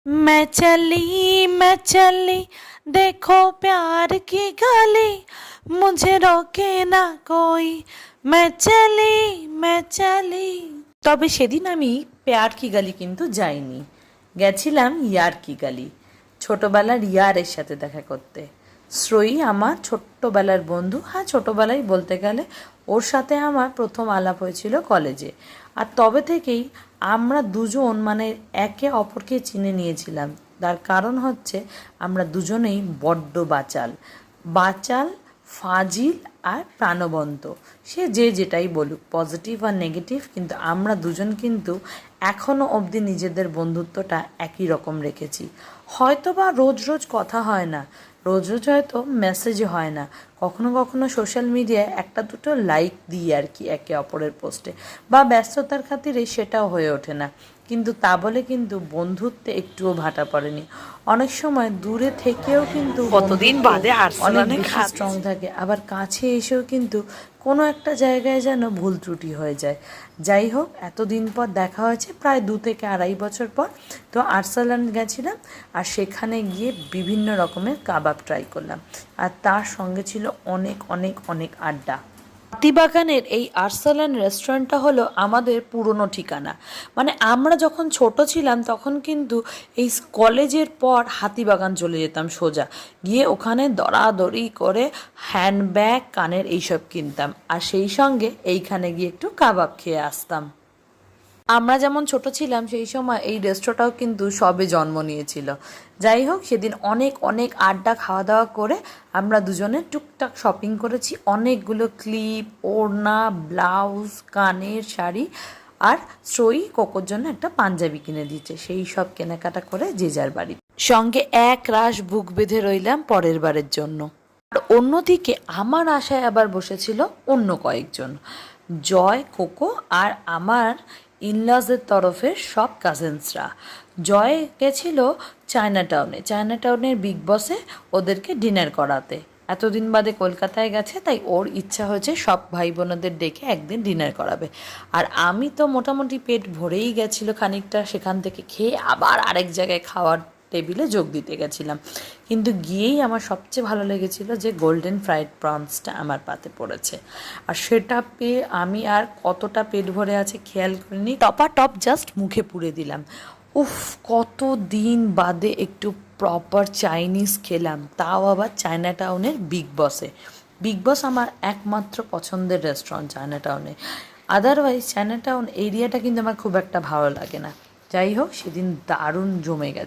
मैं चली देखो प्यार की गली मुझे रोके ना कोई मैं चली। তবে সেদিন আমি প্যার কি গালি কিন্তু যাইনি, গেছিলাম ইয়ার কি গালি, ছোটবেলার ইয়ারের সাথে দেখা করতে। শ্রয়ী আমার ছোট্টবেলার বন্ধু। হ্যাঁ, ছোটবেলায় বলতে গেলে ওর সাথে আমার প্রথম আলাপ হয়েছিল কলেজে। আর তবে থেকেই আমরা দুজন মানে একে অপরকে চিনে নিয়েছিলাম। তার কারণ হচ্ছে আমরা দুজনেই বড্ড বাচাল, ফাজিল আর প্রাণবন্ত। সে যে যেটাই বলুক, পজিটিভ আর নেগেটিভ, কিন্তু আমরা দুজন কিন্তু এখনও অবধি নিজেদের বন্ধুত্বটা একই রকম রেখেছি। হয়তো বা রোজ রোজ কথা হয় না, রোজ রোজ হয়তো মেসেজে হয় না, কখনো কখনো সোশ্যাল মিডিয়ায় একটা দুটো লাইক দিই আর কি একে অপরের পোস্টে, বা ব্যস্ততার খাতিরে সেটাও হয়ে ওঠে না। কিন্তু তা বলে কিন্তু বন্ধুত্বে একটুও ভাটা পড়েনি। অনেক সময় দূরে থেকেও কিন্তু কতদিন বাদে অনেক আর্সেনালে বেশি স্ট্রং থাকে, আবার কাছে এসেও কিন্তু কোনো একটা জায়গায় যেন ভুল ত্রুটি হয়ে যায়। যাই হোক, এতদিন পর দেখা হয়েছে, প্রায় 2 থেকে 2.5 বছর পর। তো আর্সেনাল গেছিলাম, আর সেখানে গিয়ে বিভিন্ন রকমের কাবাব ট্রাই করলাম, আর তার সঙ্গে ছিল অনেক অনেক অনেক আড্ডা। হাতিবাগানের এই আর্সেনাল রেস্টুরেন্টটা হলো আমাদের পুরনো ঠিকানা। মানে আমরা যখন ছোট ছিলাম তখন কিন্তু এই কলেজের পর হাতিবাগান চলে যেতাম সোজা, গিয়ে ওখানে দরাদরি করে হ্যান্ডব্যাগ, কানের এইসব কিনতাম, আর সেই সঙ্গে এইখানে গিয়ে একটু কাবাব খেয়ে আসতাম। আমরা যেমন ছোট ছিলাম সেই সময় এই রেস্টুরেন্টটাও কিন্তু সবে জন্ম নিয়েছিল। যাই হোক, সেদিন অনেক অনেক আড্ডা, খাওয়া দাওয়া করে আমরা দুজনে টুকটাক শপিং করেছি, অনেকগুলো ক্লিপ, ওড়না, ব্লাউজ, কানের শাড়ি, আর শ্রয়ী কোকোর জন্য একটা পাঞ্জাবি কিনে দিয়েছে। সেই সব কেনাকাটা করে যে যার বাড়ি, সঙ্গে এক রাশ বুক বেঁধে রইলাম পরের বারের জন্য। আর অন্যদিকে আমার আশায় আবার বসেছিল অন্য কয়েকজন, জয়, কোকো আর আমার ইনলজের তরফের সব কাজিনসরা। জয় গেছিল চায়নাটাউনের বিগ বসে ওদেরকে ডিনার করাতে। এতদিন বাদে কলকাতায় গেছে, তাই ওর ইচ্ছা হয়েছে সব ভাই বোনদের ডেকে একদিন ডিনার করাবে। আর আমি তো মোটামুটি পেট ভরেই গেছিল খানিকটা, সেখান থেকে খেয়ে আবার আরেক জায়গায় খাওয়ার টেবিলে যোগ দিতে গেছিলাম। কিন্তু গিয়েই আমার সবচেয়ে ভালো লেগেছিল যে গোল্ডেন ফ্রাইড প্রনসটা আমার পাতে পড়েছে, আর সেটা পেয়ে আমি আর কতটা পেট ভরে আছে খেয়াল করিনি, টপ জাস্ট মুখে পুরে দিলাম। উফ, কত দিন বাদে একটু প্রপার চাইনিজ খেলাম, তাও আবার চায়নাটাউনের বিগ বসে। বিগ বস আমার একমাত্র পছন্দের রেস্টুরেন্ট চায়নাটাউনে। আদারওয়াইজ চায়নাটাউন এরিয়াটা কিন্তু আমার খুব একটা ভালো লাগে না। যাই হোক, সেদিন দারুণ জমে গেছে।